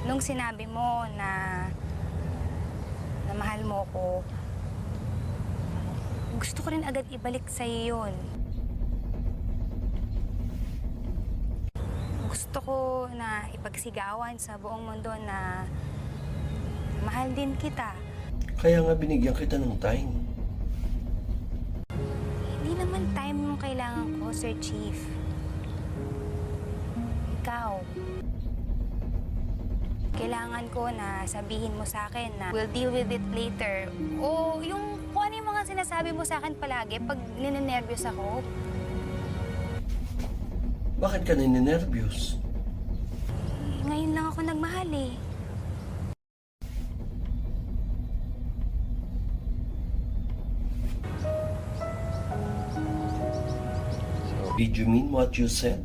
Nung sinabi mo na mahal mo ko, gusto ko rin agad ibalik sa'yo yun. Gusto ko na ipagsigawan sa buong mundo na mahal din kita. Kaya nga binigyan kita ng time. Hindi naman time yung kailangan ko, Sir Chief. Ikaw. Kailangan ko na sabihin mo sa akin na we'll deal with it later. O yung kung ano yung mga sinasabi mo sa akin palagi pag ninenervyos ako. Bakit ka ninenervyos? Ngayon lang ako nagmahal eh. Did you mean what you said?